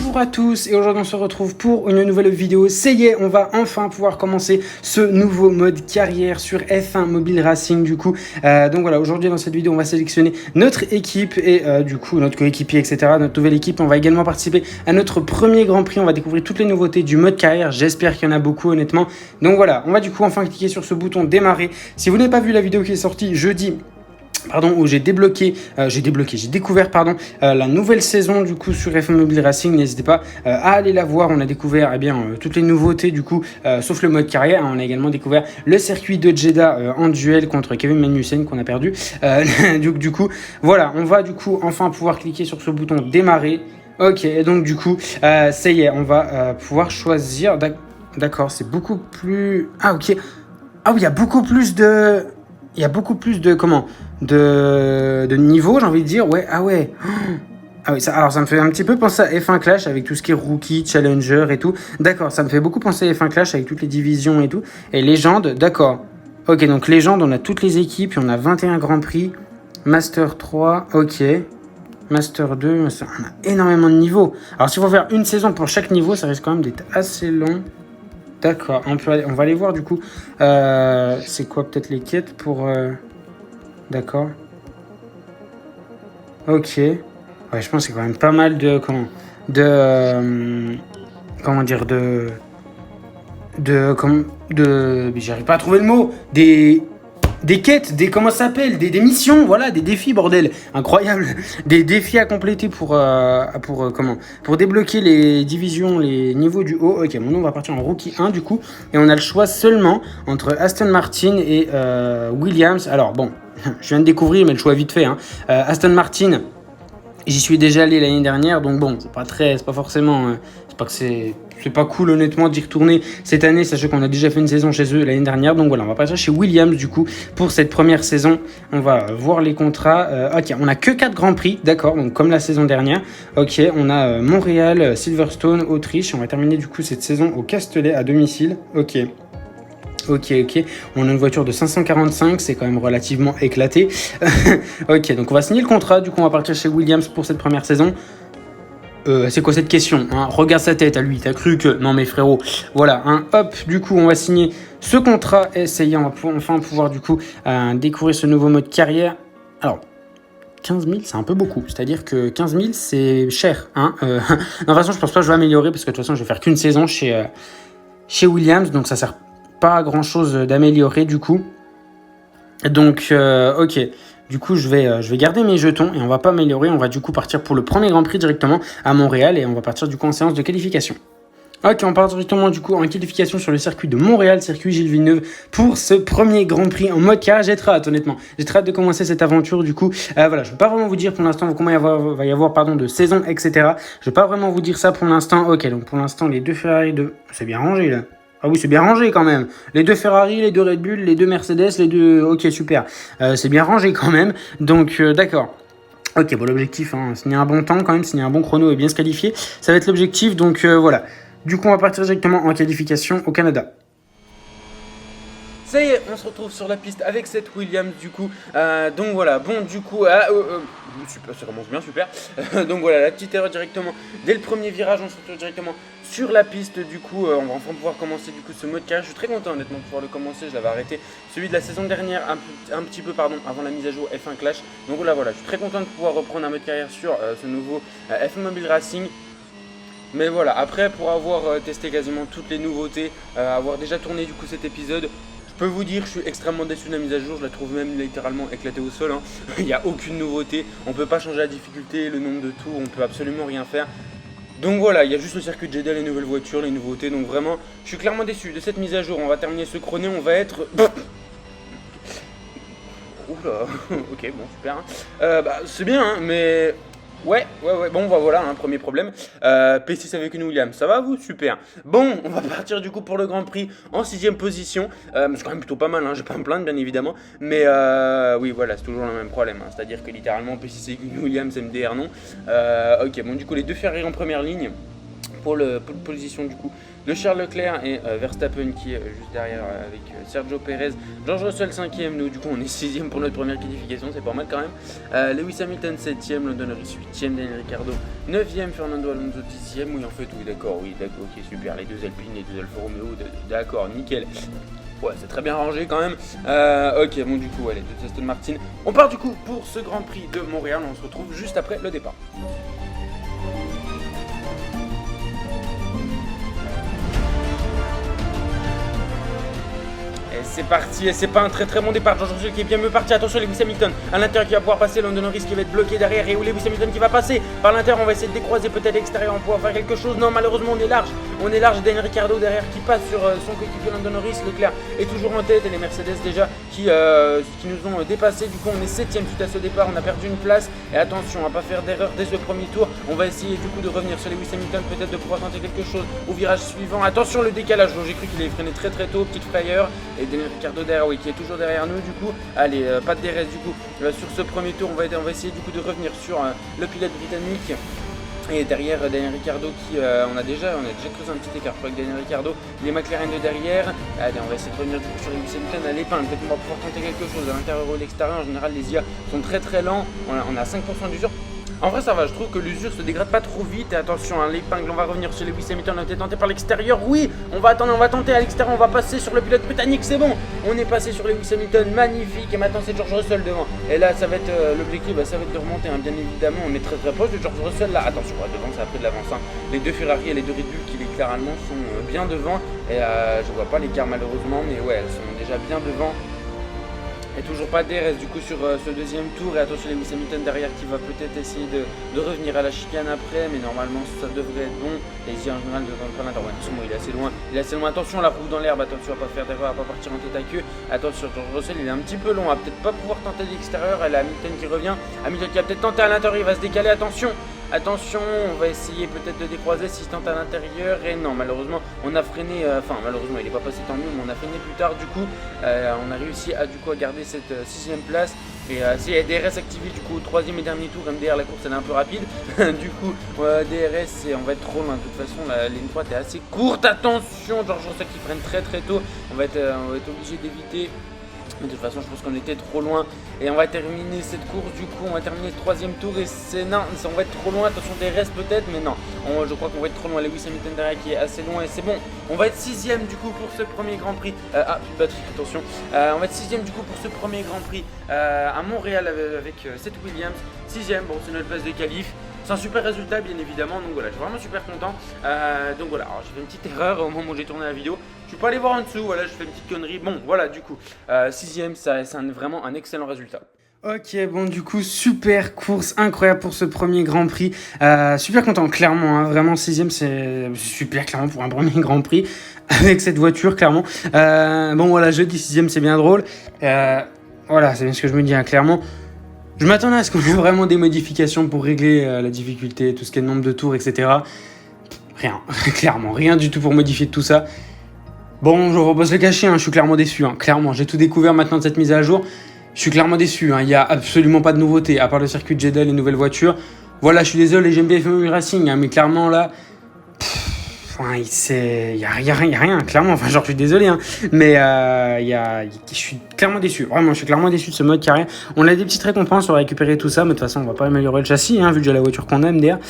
Bonjour à tous et aujourd'hui on se retrouve pour une nouvelle vidéo. Ça y est, on va enfin pouvoir commencer ce nouveau mode carrière sur F1 Mobile Racing du coup. Donc voilà, aujourd'hui dans cette vidéo on va sélectionner notre équipe et du coup notre coéquipier etc. Notre nouvelle équipe. On va également participer à notre premier Grand Prix. On va découvrir toutes les nouveautés du mode carrière. J'espère qu'il y en a beaucoup honnêtement. Donc voilà, on va du coup enfin cliquer sur ce bouton démarrer. Si vous n'avez pas vu la vidéo qui est sortie jeudi, où j'ai découvert la nouvelle saison du coup sur F1 Mobile Racing, n'hésitez pas à aller la voir. On a découvert toutes les nouveautés du coup, sauf le mode carrière. On a également découvert le circuit de Jeddah en duel contre Kevin Magnussen qu'on a perdu. Du coup, voilà, on va du coup enfin pouvoir cliquer sur ce bouton démarrer. Ok, et donc du coup, ça y est, on va pouvoir choisir. D'accord, c'est beaucoup plus. Ah ok. Ah oui, il y a beaucoup plus de. Il y a beaucoup plus de niveau, j'ai envie de dire. Ouais, ah ouais. Ah oui, alors ça me fait un petit peu penser à F1 Clash avec tout ce qui est rookie, challenger et tout. D'accord, ça me fait beaucoup penser à F1 Clash avec toutes les divisions et tout. Et légende, d'accord. Ok, donc légende, on a toutes les équipes, on a 21 Grands Prix. Master 3, ok. Master 2, on a énormément de niveaux. Alors s'il faut faire une saison pour chaque niveau, ça risque quand même d'être assez long. D'accord, on va aller voir du coup. C'est quoi peut-être les quêtes pour... D'accord. Ok. Ouais, je pense que c'est quand même pas mal de... J'arrive pas à trouver le mot. Des quêtes, comment ça s'appelle, des missions, voilà, des défis, bordel, incroyable, des défis à compléter pour débloquer les divisions, les niveaux du haut. Ok, on va partir en rookie 1 du coup, et on a le choix seulement entre Aston Martin et Williams. Alors bon, je viens de découvrir, mais le choix est vite fait, hein. Aston Martin, j'y suis déjà allé l'année dernière, donc bon, c'est pas forcément, c'est pas cool honnêtement d'y retourner cette année, sachez qu'on a déjà fait une saison chez eux l'année dernière. Donc voilà, on va partir chez Williams du coup pour cette première saison. On va voir les contrats. Ok, on a que 4 Grands Prix, d'accord, donc comme la saison dernière. Ok, on a Montréal, Silverstone, Autriche. On va terminer du coup cette saison au Castellet à domicile. Ok. On a une voiture de 545, c'est quand même relativement éclaté. Ok, donc on va signer le contrat. Du coup, on va partir chez Williams pour cette première saison. C'est quoi cette question, hein? Regarde sa tête à lui, t'as cru que... Non mais frérot, voilà, hein, hop, du coup on va signer ce contrat et ça y est, on va enfin pouvoir du coup découvrir ce nouveau mode carrière. Alors, 15 000 c'est un peu beaucoup, c'est-à-dire que 15 000 c'est cher, hein. Non, de toute façon je pense pas que je vais améliorer parce que de toute façon je vais faire qu'une saison chez Williams, donc ça sert pas à grand chose d'améliorer du coup. Donc ok. Du coup, je vais garder mes jetons et on va pas améliorer. On va du coup partir pour le premier Grand Prix directement à Montréal et on va partir du coup en séance de qualification. Ok, on part directement du coup en qualification sur le circuit de Montréal, circuit Gilles Villeneuve, pour ce premier Grand Prix en mode carrière. J'ai très hâte, honnêtement. J'ai très hâte de commencer cette aventure du coup. Voilà, je ne vais pas vraiment vous dire pour l'instant comment il va y avoir de saison, etc. Je ne vais pas vraiment vous dire ça pour l'instant. Ok, donc pour l'instant, les deux Ferrari de... C'est bien rangé là. Ah oui, c'est bien rangé quand même. Les deux Ferrari, les deux Red Bull, les deux Mercedes, les deux... Ok, super. C'est bien rangé quand même. Donc, d'accord. Ok, bon, l'objectif, hein, signer un bon temps quand même, signer un bon chrono et bien se qualifier. Ça va être l'objectif, donc voilà. Du coup, on va partir directement en qualification au Canada. Ça y est, on se retrouve sur la piste avec cette Williams du coup. Donc voilà, bon du coup, super, ça commence bien, super. Donc voilà, la petite erreur directement dès le premier virage, on se retrouve directement sur la piste du coup. On va enfin pouvoir commencer du coup ce mode carrière. Je suis très content honnêtement de pouvoir le commencer. Je l'avais arrêté celui de la saison dernière un petit peu avant la mise à jour F1 Clash. Donc voilà, je suis très content de pouvoir reprendre un mode carrière sur ce nouveau F1 Mobile Racing. Mais voilà, après pour avoir testé quasiment toutes les nouveautés, avoir déjà tourné du coup cet épisode, je peux vous dire que je suis extrêmement déçu de la mise à jour. Je la trouve même littéralement éclatée au sol, hein. Il n'y a aucune nouveauté, on peut pas changer la difficulté, le nombre de tours, on peut absolument rien faire. Donc voilà, il y a juste le circuit de Jeddah, les nouvelles voitures, les nouveautés. Donc vraiment, je suis clairement déçu de cette mise à jour. On va terminer ce chrono, on va être... Oula, ok, bon, super, hein. C'est bien, hein, mais... Ouais, bon voilà, hein, premier problème. P6 avec une Williams, ça va vous? Super. Bon, on va partir du coup pour le Grand Prix en 6ème position. C'est quand même plutôt pas mal, hein, je vais pas me plaindre bien évidemment. Mais oui, voilà, c'est toujours le même problème, hein, c'est-à-dire que littéralement P6 avec une Williams, MDR non. Ok, bon du coup les deux Ferrari en première ligne. Pour la position du coup de Charles Leclerc et Verstappen qui est juste derrière avec Sergio Perez. George Russell 5ème, nous du coup on est 6ème pour notre première qualification, c'est pas mal quand même. Lewis Hamilton 7ème, Lando Norris 8ème, Daniel Ricciardo 9ème, Fernando Alonso 10ème. Oui en fait oui d'accord, ok super, les 2 Alpines, les 2 Alfa Romeo, d'accord, nickel. Ouais, c'est très bien rangé quand même. Ok, bon, du coup, ouais, les 2 Aston Martin. On part du coup pour ce Grand Prix de Montréal. On se retrouve juste après le départ. Et c'est parti, et c'est pas un très très bon départ. George Russell qui est bien mieux parti. Attention, Lewis Hamilton à l'intérieur qui va pouvoir passer. Lando Norris qui va être bloqué derrière. Et où Lewis Hamilton qui va passer par l'intérieur. On va essayer de décroiser peut-être l'extérieur. On pourra faire quelque chose. Non, malheureusement, on est large. On est large. Daniel Ricciardo derrière qui passe sur son coéquipier Lando Norris. Leclerc est toujours en tête. Et les Mercedes déjà qui nous ont dépassé. Du coup, on est 7ème suite à ce départ. On a perdu une place. Et attention à pas faire d'erreur dès ce premier tour. On va essayer du coup de revenir sur Lewis Hamilton. Peut-être de pouvoir tenter quelque chose au virage suivant. Attention, le décalage. J'ai cru qu'il avait freiné très très tôt. Petite frayeur. Et Daniel Ricciardo derrière, oui, qui est toujours derrière nous du coup. Allez, pas de DRS du coup sur ce premier tour. On va essayer du coup de revenir sur le pilote britannique. Et derrière Daniel Ricciardo qui on a déjà creusé un petit écart avec Daniel Ricciardo, les McLaren de derrière. Allez, on va essayer de revenir du coup sur Lewis Hamilton à l'épingle. Peut-être qu'on va pouvoir tenter quelque chose à l'intérieur ou à l'extérieur. En général les IA sont très très lents. On a 5% d'usure. En vrai ça va, je trouve que l'usure se dégrade pas trop vite. Et attention, hein, l'épingle, on va revenir sur Lewis Hamilton. On a été tenté par l'extérieur, oui. On va tenter à l'extérieur, on va passer sur le pilote britannique, c'est bon. On est passé sur Lewis Hamilton, magnifique. Et maintenant c'est George Russell devant. Et là ça va être l'objectif, ça va être de remonter, hein, bien évidemment. On est très très proche de George Russell là. Attention, devant ça a pris de l'avance. Hein. Les 2 Ferrari et les 2 Red Bull qui littéralement sont bien devant. Et je vois pas l'écart malheureusement, mais ouais, elles sont déjà bien devant. Et toujours pas DRS du coup sur ce deuxième tour. Et attention Lewis Hamilton derrière qui va peut-être essayer de revenir à la chicane après. Mais normalement ça devrait être bon. Et ici en général devant le planète. Attention, il est assez loin. Attention, la roue dans l'herbe. Attention à pas faire d'erreur, à pas partir en tête à queue. Attention, George Russell il est un petit peu long. À peut-être pas pouvoir tenter de l'extérieur. Elle a Hamilton qui revient. Hamilton qui a peut-être tenté à l'intérieur. Il va se décaler. Attention, on va essayer peut-être de décroiser si tente à l'intérieur. Et non, malheureusement, on a freiné. Malheureusement, il n'est pas passé tant mieux, mais on a freiné plus tard. Du coup, on a réussi à garder cette 6ème place. Et si DRS activé du coup au 3ème et dernier tour, MDR la course elle est un peu rapide. Du coup DRS on va être trop loin. De toute façon la ligne droite est assez courte. Attention, George Russell qui freine très très tôt. On va être obligé d'éviter. Mais de toute façon je pense qu'on était trop loin. Et on va terminer cette course du coup. On va terminer le 3ème tour. Et non, on va être trop loin. Attention DRS peut-être. Mais non, je crois qu'on va être trop loin. Lewis Hamilton derrière qui est assez loin. Et c'est bon, on va être 6ème du coup pour ce premier Grand Prix. Plus de batterie, attention. On va être 6ème du coup pour ce premier Grand Prix à Montréal avec Seth Williams. 6ème, bon c'est notre place de qualif. C'est un super résultat bien évidemment, donc voilà, je suis vraiment super content. Donc voilà, alors j'ai fait une petite erreur au moment où j'ai tourné la vidéo. Je suis pas allé voir en dessous, voilà, je fais une petite connerie. Bon voilà, du coup, 6ème, c'est vraiment un excellent résultat. Ok, bon du coup, super course, incroyable pour ce premier Grand Prix. Super content, clairement, hein, vraiment 6ème, c'est super clairement pour un premier Grand Prix avec cette voiture, clairement. Bon voilà, je dis 6ème, c'est bien drôle. Voilà, c'est bien ce que je me dis, hein, clairement. Je m'attendais à ce qu'on ait vraiment des modifications pour régler la difficulté, tout ce qui est le nombre de tours, etc. Rien, clairement, rien du tout pour modifier tout ça. Bon, je ne vais pas se le cacher, hein, je suis clairement déçu. Hein, clairement, j'ai tout découvert maintenant de cette mise à jour. Je suis clairement déçu, hein, il n'y a absolument pas de nouveauté, à part le circuit de Jeddah et les nouvelles voitures. Voilà, je suis désolé, j'aime bien FMU Racing, hein, mais clairement là... Il y a rien, clairement. Enfin, genre, je suis désolé, hein, mais je suis clairement déçu. Vraiment, je suis clairement déçu de ce mode carré. On a des petites récompenses, on va récupérer tout ça, mais de toute façon, on va pas améliorer le châssis, hein, vu que j'ai la voiture qu'on aime d'ailleurs.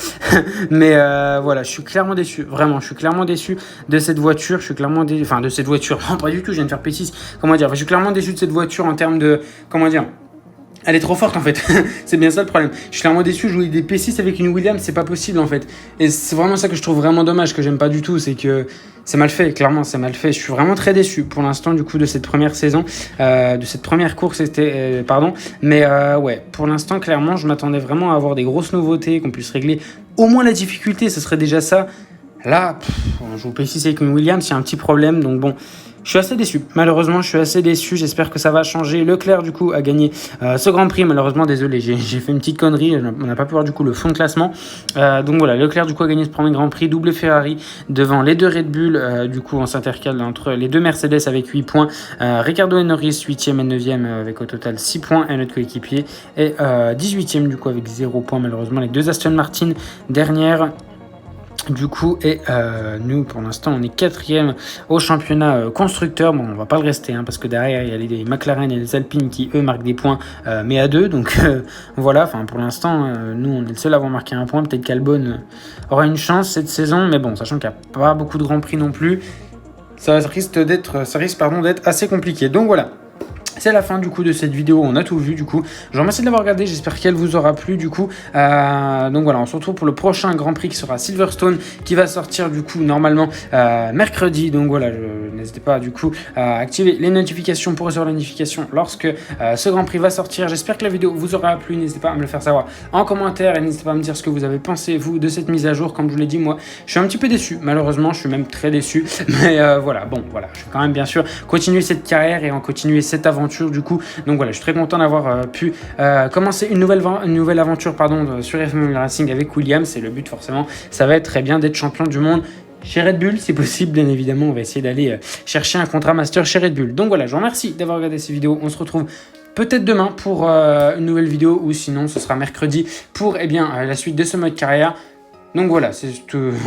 Mais voilà, je suis clairement déçu. Vraiment, je suis clairement déçu de cette voiture. Je suis clairement déçu, enfin, de cette voiture. Non, pas du tout. Je viens de faire P6. Comment dire, je suis clairement déçu de cette voiture en termes de, comment dire. Elle est trop forte en fait, c'est bien ça le problème. Je suis clairement déçu, jouer des P6 avec une Williams, c'est pas possible en fait. Et c'est vraiment ça que je trouve vraiment dommage, que j'aime pas du tout, c'est que c'est mal fait, clairement c'est mal fait. Je suis vraiment très déçu pour l'instant du coup de cette première saison, de cette première course, Mais ouais, pour l'instant clairement je m'attendais vraiment à avoir des grosses nouveautés, qu'on puisse régler au moins la difficulté, ce serait déjà ça. Là, on joue P6 avec une Williams, il y a un petit problème, donc bon... Je suis assez déçu, malheureusement je suis assez déçu, j'espère que ça va changer. Leclerc du coup a gagné ce Grand Prix, malheureusement désolé, j'ai fait une petite connerie, on n'a pas pu voir du coup le fond de classement. Donc voilà, Leclerc du coup a gagné ce premier Grand Prix, double Ferrari devant les 2 Red Bull, du coup on s'intercale entre les 2 Mercedes avec 8 points, Ricciardo et Norris 8e et 9e avec au total 6 points et notre coéquipier est 18e du coup avec 0 points malheureusement, les 2 Aston Martin dernière. Du coup, et nous, pour l'instant, on est 4e au championnat constructeur. Bon, on va pas le rester, hein, parce que derrière, il y a les McLaren et les Alpine qui, eux, marquent des points, mais à 2. Donc, voilà, enfin, pour l'instant, nous, on est le seul à avoir marqué un point. Peut-être qu'Albon aura une chance cette saison, mais bon, sachant qu'il n'y a pas beaucoup de Grands Prix non plus, ça risque d'être assez compliqué. Donc, voilà. C'est la fin du coup de cette vidéo, on a tout vu du coup. Je vous remercie de l'avoir regardé, j'espère qu'elle vous aura plu du coup. Donc voilà, on se retrouve pour le prochain Grand Prix qui sera Silverstone, qui va sortir du coup normalement mercredi. Donc voilà, n'hésitez pas du coup à activer les notifications pour recevoir les notifications lorsque ce Grand Prix va sortir. J'espère que la vidéo vous aura plu, n'hésitez pas à me le faire savoir en commentaire et n'hésitez pas à me dire ce que vous avez pensé vous de cette mise à jour. Comme je vous l'ai dit, moi je suis un petit peu déçu, malheureusement je suis même très déçu. Mais voilà, bon voilà, je vais quand même bien sûr continuer cette carrière et en continuer cette aventure du coup. Donc voilà, je suis très content d'avoir pu commencer une nouvelle aventure sur F1 Racing avec Williams. Et le but forcément, ça va être très bien d'être champion du monde chez Red Bull, c'est possible, bien évidemment. On va essayer d'aller chercher un contrat master chez Red Bull. Donc voilà, je vous remercie d'avoir regardé ces vidéos. On se retrouve peut-être demain pour une nouvelle vidéo, ou sinon ce sera mercredi pour la suite de ce mode carrière. Donc voilà,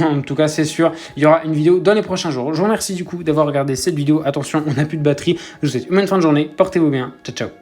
en tout cas c'est sûr, il y aura une vidéo dans les prochains jours. Je vous remercie du coup d'avoir regardé cette vidéo. Attention, on n'a plus de batterie. Je vous souhaite une bonne fin de journée, portez-vous bien, ciao ciao.